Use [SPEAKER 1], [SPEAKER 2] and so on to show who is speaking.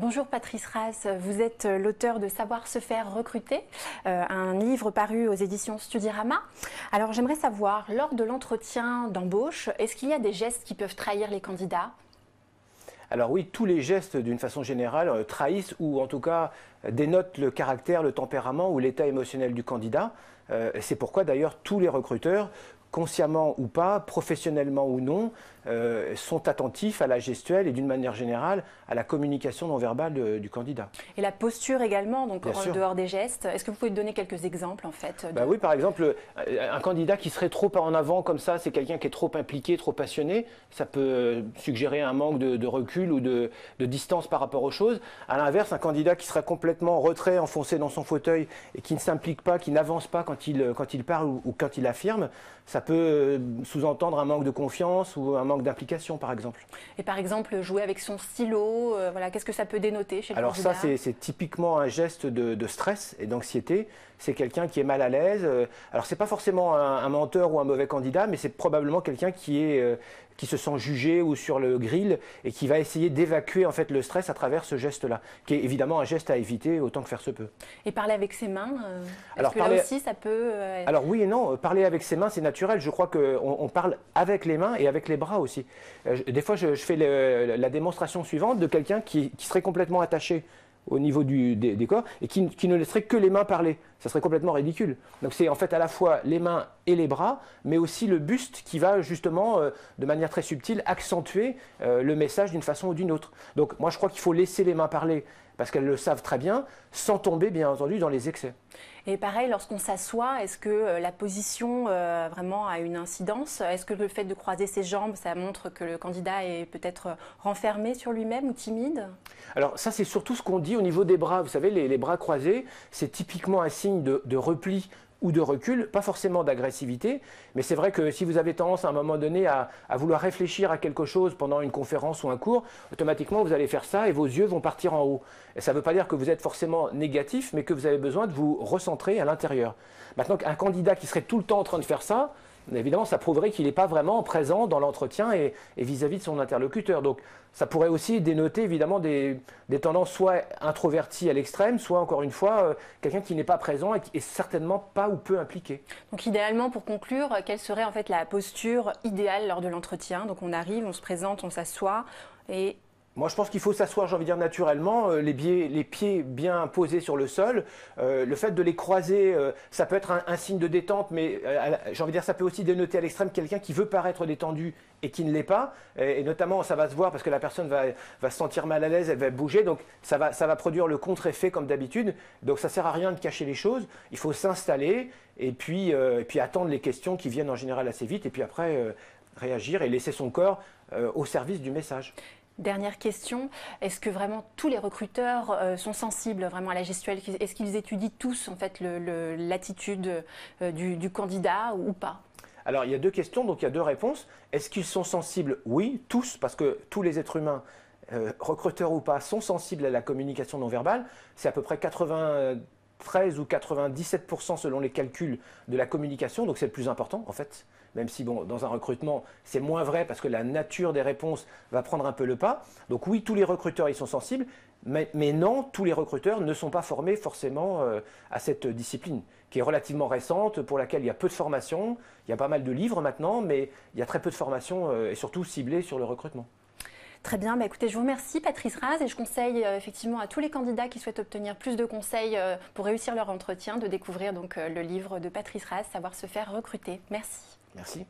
[SPEAKER 1] Bonjour Patrice Ras, vous êtes l'auteur de Savoir se faire recruter, un livre paru aux éditions Studirama. Alors j'aimerais savoir, lors de l'entretien d'embauche, est-ce qu'il y a des gestes qui peuvent trahir les candidats ?
[SPEAKER 2] Alors oui, tous les gestes d'une façon générale trahissent ou en tout cas dénotent le caractère, le tempérament ou l'état émotionnel du candidat. C'est pourquoi d'ailleurs tous les recruteurs, consciemment ou pas, professionnellement ou non, sont attentifs à la gestuelle et d'une manière générale à la communication non verbale du candidat.
[SPEAKER 1] Et la posture également, donc
[SPEAKER 2] Bien
[SPEAKER 1] en
[SPEAKER 2] sûr.
[SPEAKER 1] dehors des gestes. Est-ce que vous pouvez donner quelques exemples en fait
[SPEAKER 2] Oui, par exemple, un candidat qui serait trop en avant comme ça, c'est quelqu'un qui est trop impliqué, trop passionné. Ça peut suggérer un manque de recul ou de distance par rapport aux choses. À l'inverse, un candidat qui serait complètement en retrait, enfoncé dans son fauteuil et qui ne s'implique pas, qui n'avance pas quand il parle ou quand il affirme, ça peut sous-entendre un manque de confiance ou un manque d'implication, par exemple.
[SPEAKER 1] Et par exemple, jouer avec son stylo, voilà, qu'est-ce que ça peut dénoter chez le candidat ?
[SPEAKER 2] Alors ça, c'est typiquement un geste de stress et d'anxiété. C'est quelqu'un qui est mal à l'aise. Alors c'est pas forcément un menteur ou un mauvais candidat, mais c'est probablement quelqu'un qui se sent jugé ou sur le grill et qui va essayer d'évacuer en fait le stress à travers ce geste-là, qui est évidemment un geste à éviter autant que faire se peut.
[SPEAKER 1] Et parler avec ses mains,
[SPEAKER 2] Alors,
[SPEAKER 1] là aussi ça peut...
[SPEAKER 2] Alors oui et non, parler avec ses mains c'est naturel, je crois qu'on parle avec les mains et avec les bras aussi. Des fois je fais la démonstration suivante de quelqu'un qui serait complètement attaché au niveau des corps et qui ne laisserait que les mains parler. Ça serait complètement ridicule. Donc c'est en fait à la fois les mains et les bras, mais aussi le buste qui va justement, de manière très subtile, accentuer le message d'une façon ou d'une autre. Donc moi je crois qu'il faut laisser les mains parler parce qu'elles le savent très bien, sans tomber bien entendu dans les excès.
[SPEAKER 1] Et pareil, lorsqu'on s'assoit, est-ce que la position vraiment a une incidence ? Est-ce que le fait de croiser ses jambes, ça montre que le candidat est peut-être renfermé sur lui-même ou timide ?
[SPEAKER 2] Alors ça c'est surtout ce qu'on dit au niveau des bras. Vous savez, les bras croisés, c'est typiquement un signe de repli ou de recul, pas forcément d'agressivité, mais c'est vrai que si vous avez tendance à un moment donné à vouloir réfléchir à quelque chose pendant une conférence ou un cours, automatiquement vous allez faire ça et vos yeux vont partir en haut. Et ça ne veut pas dire que vous êtes forcément négatif, mais que vous avez besoin de vous recentrer à l'intérieur. Maintenant, un candidat qui serait tout le temps en train de faire ça, évidemment, ça prouverait qu'il n'est pas vraiment présent dans l'entretien et vis-à-vis de son interlocuteur. Donc, ça pourrait aussi dénoter évidemment des tendances soit introverties à l'extrême, soit encore une fois, quelqu'un qui n'est pas présent et qui est certainement pas ou peu impliqué.
[SPEAKER 1] Donc, idéalement, pour conclure, quelle serait en fait la posture idéale lors de l'entretien ? Donc, on arrive, on se présente, on s'assoit et...
[SPEAKER 2] Moi, je pense qu'il faut s'asseoir, j'ai envie de dire, naturellement, les pieds bien posés sur le sol. Le fait de les croiser, ça peut être un signe de détente, mais j'ai envie de dire, ça peut aussi dénoter à l'extrême quelqu'un qui veut paraître détendu et qui ne l'est pas. Et notamment, ça va se voir parce que la personne va se sentir mal à l'aise, elle va bouger, donc ça va produire le contre-effet comme d'habitude. Donc ça ne sert à rien de cacher les choses, il faut s'installer et puis attendre les questions qui viennent en général assez vite, et puis après réagir et laisser son corps au service du message.
[SPEAKER 1] Dernière question, est-ce que vraiment tous les recruteurs sont sensibles vraiment à la gestuelle ? Est-ce qu'ils étudient tous en fait l'attitude du candidat ou pas ?
[SPEAKER 2] Alors il y a deux questions, donc il y a deux réponses. Est-ce qu'ils sont sensibles ? Oui, tous, parce que tous les êtres humains, recruteurs ou pas, sont sensibles à la communication non verbale. C'est à peu près 93 ou 97% selon les calculs de la communication, donc c'est le plus important en fait. Même si bon, dans un recrutement, c'est moins vrai parce que la nature des réponses va prendre un peu le pas. Donc oui, tous les recruteurs y sont sensibles, mais non, tous les recruteurs ne sont pas formés forcément à cette discipline, qui est relativement récente, pour laquelle il y a peu de formation. Il y a pas mal de livres maintenant, mais il y a très peu de formation et surtout ciblée sur le recrutement.
[SPEAKER 1] Très bien, écoutez, je vous remercie Patrice Ras et je conseille effectivement à tous les candidats qui souhaitent obtenir plus de conseils pour réussir leur entretien de découvrir donc le livre de Patrice Ras, Savoir se faire recruter. Merci.
[SPEAKER 2] Merci.